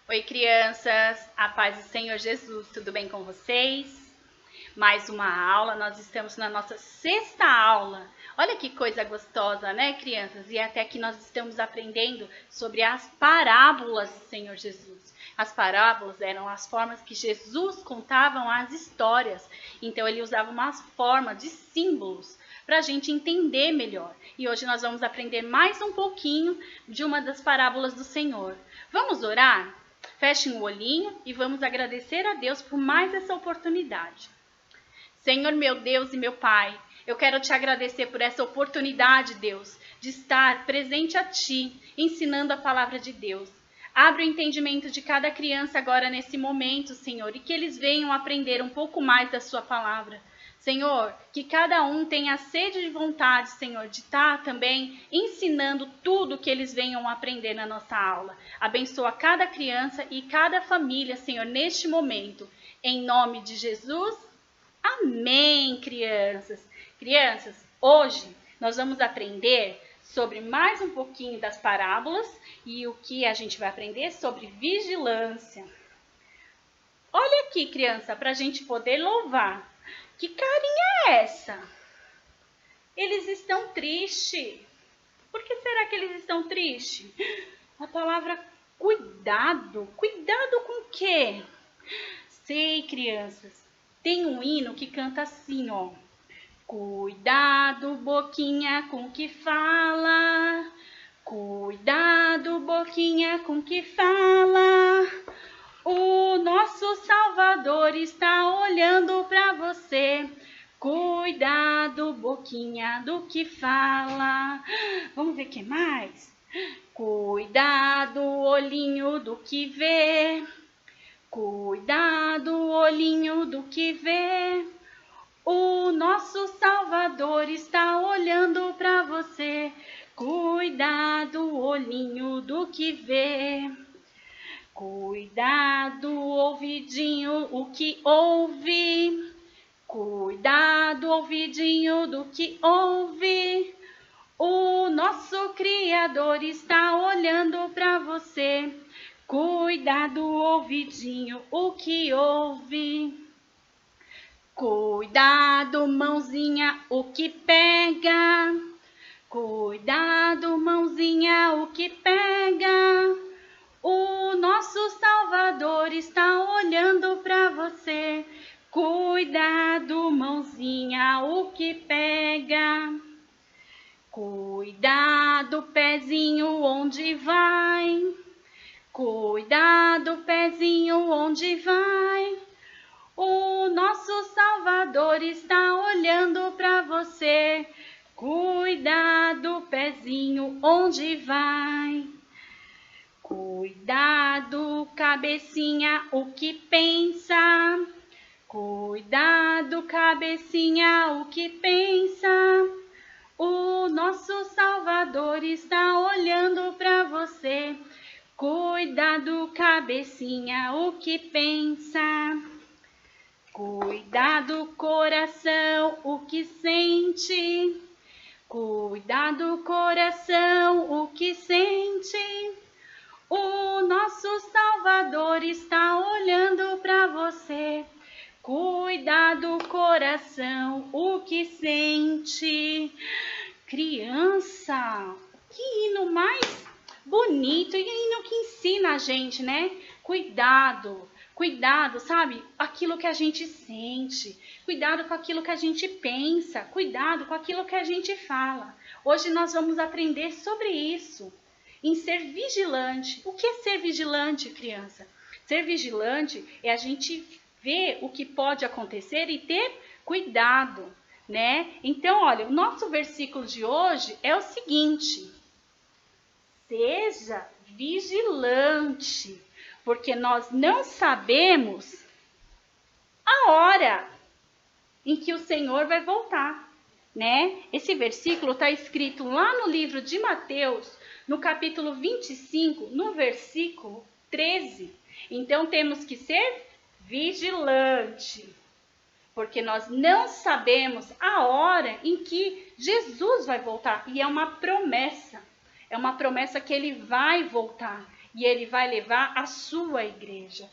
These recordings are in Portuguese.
Oi, crianças, a paz do Senhor Jesus, tudo bem com vocês? Mais uma aula, nós estamos na nossa sexta aula. Olha que coisa gostosa, né, crianças? E até que nós estamos aprendendo sobre as parábolas do Senhor Jesus. As parábolas eram as formas que Jesus contava as histórias. Então, ele usava uma forma de símbolos para a gente entender melhor. E hoje nós vamos aprender mais um pouquinho de uma das parábolas do Senhor. Vamos orar? Fechem o olhinho e vamos agradecer a Deus por mais essa oportunidade. Senhor, meu Deus e meu Pai, eu quero te agradecer por essa oportunidade, Deus, de estar presente a Ti, ensinando a palavra de Deus. Abre o entendimento de cada criança agora nesse momento, Senhor, e que eles venham aprender um pouco mais da Sua palavra. Senhor, que cada um tenha sede de vontade, Senhor, de estar também ensinando tudo que eles venham aprender na nossa aula. Abençoa cada criança e cada família, Senhor, neste momento. Em nome de Jesus, amém, crianças. Crianças, hoje nós vamos aprender sobre mais um pouquinho das parábolas e o que a gente vai aprender sobre vigilância. Olha aqui, criança, para a gente poder louvar. Que carinha é essa? Eles estão tristes. Por que será que eles estão tristes? A palavra cuidado. Cuidado com o quê? Sei, crianças. Tem um hino que canta assim, ó. Cuidado, boquinha, com que fala. Cuidado, boquinha, com que fala. O nosso Salvador está olhando para você. Cuidado, boquinha, do que fala. Vamos ver o que mais? Cuidado, olhinho, do que vê. Cuidado, olhinho, do que vê. O nosso Salvador está olhando para você. Cuidado, olhinho, do que vê. Cuidado, ouvidinho, o que ouve. Cuidado, ouvidinho, do que ouve. O nosso Criador está olhando para você. Cuidado, ouvidinho, o que ouve. Cuidado, mãozinha, o que pega. Cuidado, mãozinha, o que pega. O nosso Salvador está olhando para você. Cuidado, mãozinha, o que pega. Cuidado, pezinho, onde vai. Cuidado, pezinho, onde vai. O nosso Salvador está olhando para você. Cuidado, pezinho, onde vai. Cuidado, cabecinha, o que pensa. Cuidado, cabecinha, o que pensa. O nosso Salvador está olhando para você. Cuidado, cabecinha, o que pensa. Cuidado, coração, o que sente. Cuidado, coração, o que sente. O nosso Salvador está olhando para você. Cuidado, coração, o que sente. Criança, que hino mais bonito, e hino que ensina a gente, né? Cuidado, cuidado, sabe? Aquilo que a gente sente. Cuidado com aquilo que a gente pensa. Cuidado com aquilo que a gente fala. Hoje nós vamos aprender sobre isso. Em ser vigilante. O que é ser vigilante, criança? Ser vigilante é a gente ver o que pode acontecer e ter cuidado, né? Então, olha, o nosso versículo de hoje é o seguinte: seja vigilante, porque nós não sabemos a hora em que o Senhor vai voltar, né? Esse versículo está escrito lá no livro de Mateus, no capítulo 25, no versículo 13. Então, temos que ser vigilante, porque nós não sabemos a hora em que Jesus vai voltar. E é uma promessa que ele vai voltar. E ele vai levar a sua igreja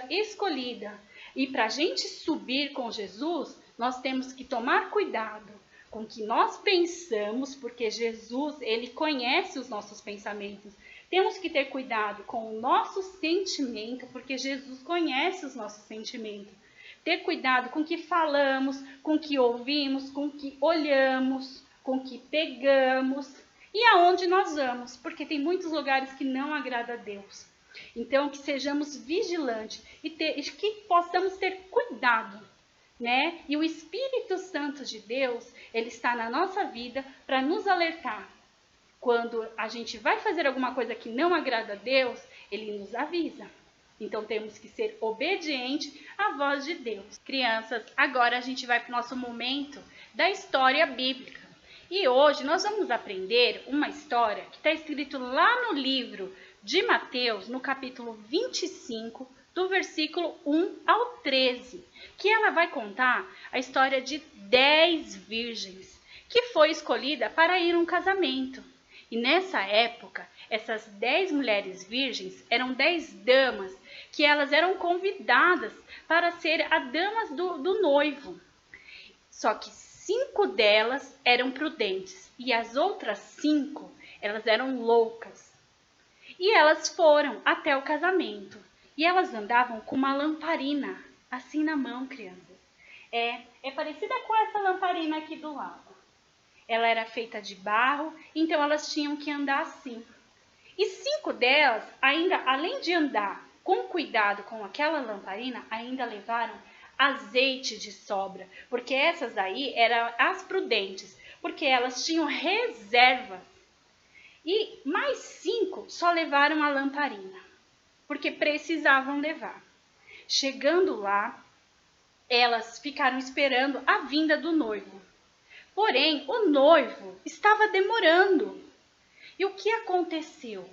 escolhida. E para a gente subir com Jesus, nós temos que tomar cuidado com o que nós pensamos, porque Jesus, ele conhece os nossos pensamentos. Temos que ter cuidado com o nosso sentimento, porque Jesus conhece os nossos sentimentos. Ter cuidado com o que falamos, com o que ouvimos, com o que olhamos, com o que pegamos e aonde nós vamos, porque tem muitos lugares que não agradam a Deus. Então, que sejamos vigilantes e que possamos ter cuidado, né? E o Espírito Santo de Deus, ele está na nossa vida para nos alertar. Quando a gente vai fazer alguma coisa que não agrada a Deus, ele nos avisa. Então, temos que ser obedientes à voz de Deus. Crianças, agora a gente vai para o nosso momento da história bíblica. E hoje nós vamos aprender uma história que está escrito lá no livro de Mateus, no capítulo 25, do versículo 1 ao 13, que ela vai contar a história de 10 virgens, que foi escolhida para ir a um casamento. E nessa época, essas 10 mulheres virgens eram 10 damas, que elas eram convidadas para ser as damas do noivo. Só que 5 delas eram prudentes e as outras 5, elas eram loucas. E elas foram até o casamento e elas andavam com uma lamparina assim na mão, crianças. É parecida com essa lamparina aqui do lado. Ela era feita de barro, então elas tinham que andar assim. E 5 delas, ainda além de andar com cuidado com aquela lamparina, ainda levaram azeite de sobra, porque essas aí eram as prudentes, porque elas tinham reserva. E mais 5 só levaram a lamparina, porque precisavam levar. Chegando lá, elas ficaram esperando a vinda do noivo. Porém, o noivo estava demorando. E o que aconteceu?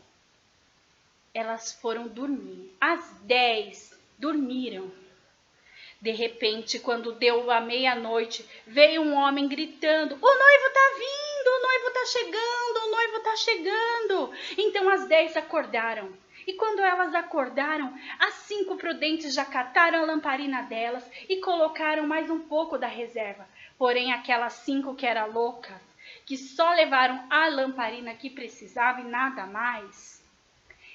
Elas foram dormir. As 10 dormiram. De repente, quando deu a meia-noite, veio um homem gritando: "O noivo está vindo, o noivo está chegando, o noivo está chegando!" Então as 10 acordaram. E quando elas acordaram, as 5 prudentes já cataram a lamparina delas e colocaram mais um pouco da reserva. Porém, aquelas 5 que eram loucas, que só levaram a lamparina que precisava e nada mais,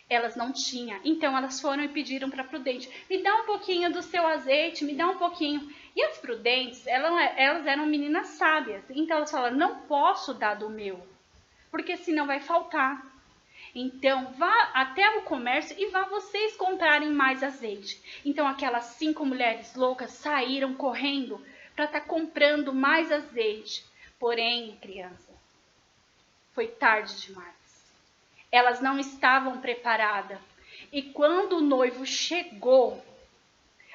elas não tinham. Então, elas foram e pediram para a prudente: "Me dá um pouquinho do seu azeite, me dá um pouquinho." E as prudentes, elas eram meninas sábias. Então, elas falaram: "Não posso dar do meu, porque senão vai faltar. Então, vá até o comércio e vá vocês comprarem mais azeite." Então, aquelas 5 mulheres loucas saíram correndo para estar comprando mais azeite. Porém, crianças, foi tarde demais. Elas não estavam preparadas. E quando o noivo chegou,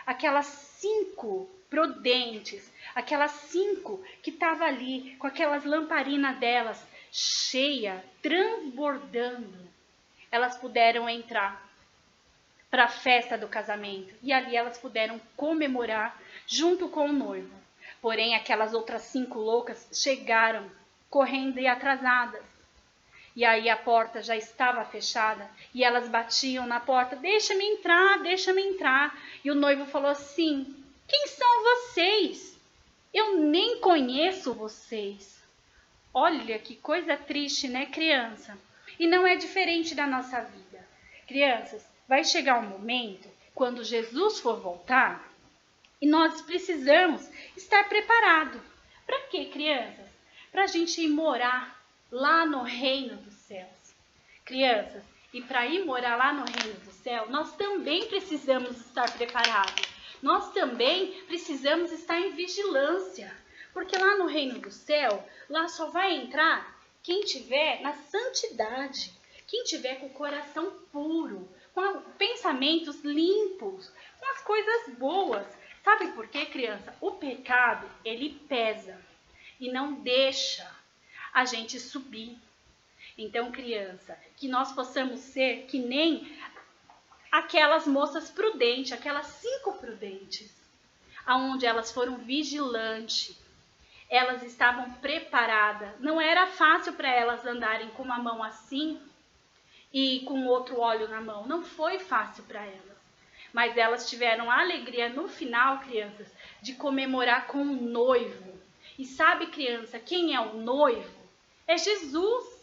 aquelas 5 prudentes, aquelas 5 que estavam ali com aquelas lamparinas delas cheia, transbordando, elas puderam entrar para a festa do casamento. E ali elas puderam comemorar junto com o noivo. Porém, aquelas outras 5 loucas chegaram correndo e atrasadas. E aí a porta já estava fechada e elas batiam na porta: "Deixa-me entrar, deixa-me entrar." E o noivo falou assim: "Quem são vocês? Eu nem conheço vocês." Olha que coisa triste, né, criança? E não é diferente da nossa vida. Crianças, vai chegar um momento, quando Jesus for voltar, e nós precisamos estar preparados. Para quê, crianças? Para a gente ir morar lá no reino dos céus. Crianças, e para ir morar lá no reino do céu, nós também precisamos estar preparados. Nós também precisamos estar em vigilância. Porque lá no reino do céu, lá só vai entrar quem tiver na santidade, quem tiver com o coração puro, com pensamentos limpos, com as coisas boas. Sabe por quê, criança? O pecado, ele pesa e não deixa a gente subir. Então, criança, que nós possamos ser que nem aquelas moças prudentes, aquelas 5 prudentes, aonde elas foram vigilantes. Elas estavam preparadas. Não era fácil para elas andarem com uma mão assim e com outro óleo na mão. Não foi fácil para elas. Mas elas tiveram a alegria no final, crianças, de comemorar com o noivo. E sabe, criança, quem é o noivo? É Jesus.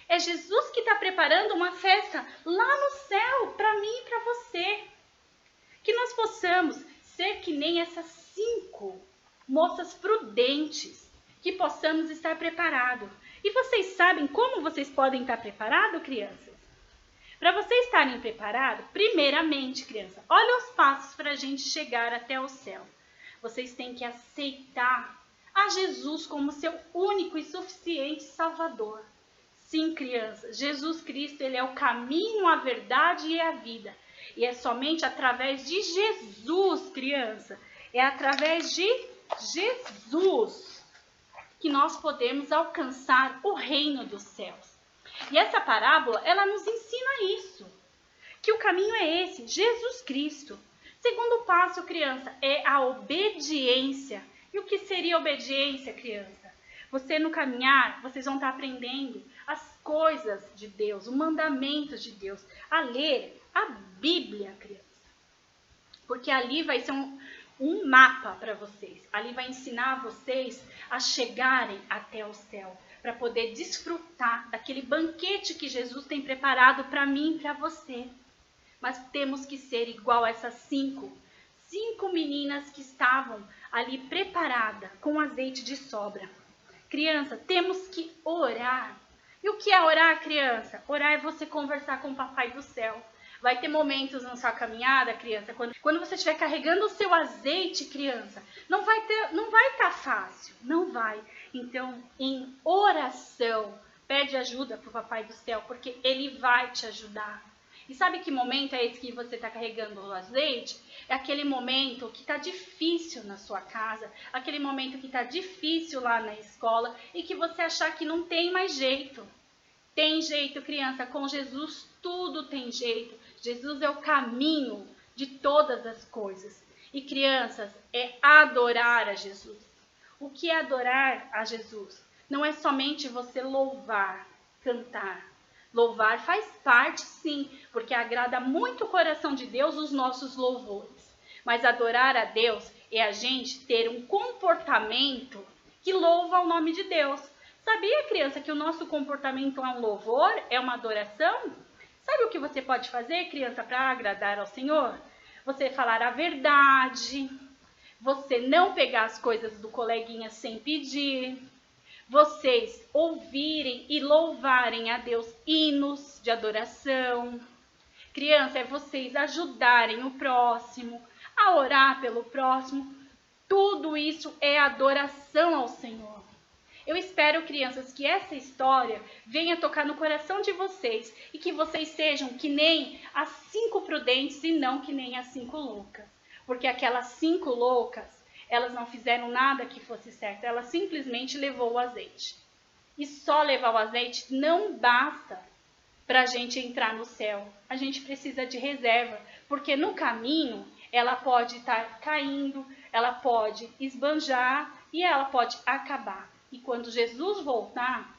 É Jesus que está preparando uma festa lá no céu, para mim e para você. Que nós possamos ser que nem essas 5 moças prudentes, que possamos estar preparados. E vocês sabem como vocês podem estar preparados, crianças? Para vocês estarem preparados, primeiramente, criança, olha os passos para a gente chegar até o céu. Vocês têm que aceitar a Jesus como seu único e suficiente Salvador. Sim, criança, Jesus Cristo, ele é o caminho, a verdade e a vida. E é somente através de Jesus, criança, é através de Jesus que nós podemos alcançar o reino dos céus. E essa parábola, ela nos ensina isso, que o caminho é esse, Jesus Cristo. Segundo passo, criança, é a obediência. E o que seria obediência, criança? Você no caminhar, vocês vão estar aprendendo as coisas de Deus, os mandamentos de Deus, a ler a Bíblia, criança. Porque ali vai ser um mapa para vocês. Ali vai ensinar vocês a chegarem até o céu, para poder desfrutar daquele banquete que Jesus tem preparado para mim e para você. Mas temos que ser igual a essas 5 meninas que estavam ali preparadas com azeite de sobra. Criança, temos que orar. E o que é orar, criança? Orar é você conversar com o Papai do Céu. Vai ter momentos na sua caminhada, criança, quando você estiver carregando o seu azeite, criança, não vai estar fácil, não vai. Então, em oração, pede ajuda para o Papai do Céu, porque ele vai te ajudar. E sabe que momento é esse que você está carregando o azeite? É aquele momento que está difícil na sua casa, aquele momento que está difícil lá na escola e que você achar que não tem mais jeito. Tem jeito, criança, com Jesus tudo tem jeito. Jesus é o caminho de todas as coisas. E crianças, é adorar a Jesus. O que é adorar a Jesus? Não é somente você louvar, cantar. Louvar faz parte, sim, porque agrada muito o coração de Deus os nossos louvores. Mas adorar a Deus é a gente ter um comportamento que louva o nome de Deus. Sabia, criança, que o nosso comportamento é um louvor, é uma adoração? Sabe o que você pode fazer, criança, para agradar ao Senhor? Você falar a verdade, você não pegar as coisas do coleguinha sem pedir, vocês ouvirem e louvarem a Deus hinos de adoração. Criança, é vocês ajudarem o próximo, a orar pelo próximo. Tudo isso é adoração ao Senhor. Eu espero, crianças, que essa história venha tocar no coração de vocês e que vocês sejam que nem as 5 prudentes e não que nem as 5 loucas. Porque aquelas 5 loucas, elas não fizeram nada que fosse certo, elas simplesmente levou o azeite. E só levar o azeite não basta para a gente entrar no céu. A gente precisa de reserva, porque no caminho ela pode estar caindo, ela pode esbanjar e ela pode acabar. E quando Jesus voltar,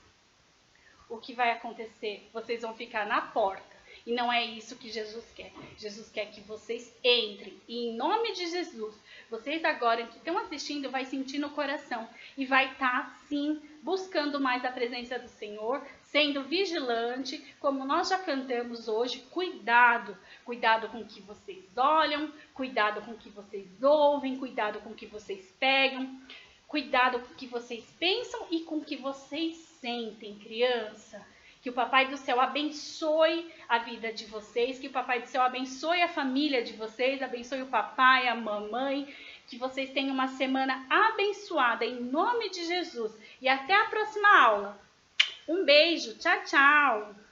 o que vai acontecer? Vocês vão ficar na porta. E não é isso que Jesus quer. Jesus quer que vocês entrem. E em nome de Jesus, vocês agora que estão assistindo, vai sentir no coração. E vai estar, sim, buscando mais a presença do Senhor, sendo vigilante, como nós já cantamos hoje. Cuidado. Cuidado com o que vocês olham, cuidado com o que vocês ouvem, cuidado com o que vocês pegam. Cuidado com o que vocês pensam e com o que vocês sentem, criança. Que o Papai do Céu abençoe a vida de vocês, que o Papai do Céu abençoe a família de vocês, abençoe o papai, a mamãe, que vocês tenham uma semana abençoada, em nome de Jesus. E até a próxima aula. Um beijo, tchau, tchau!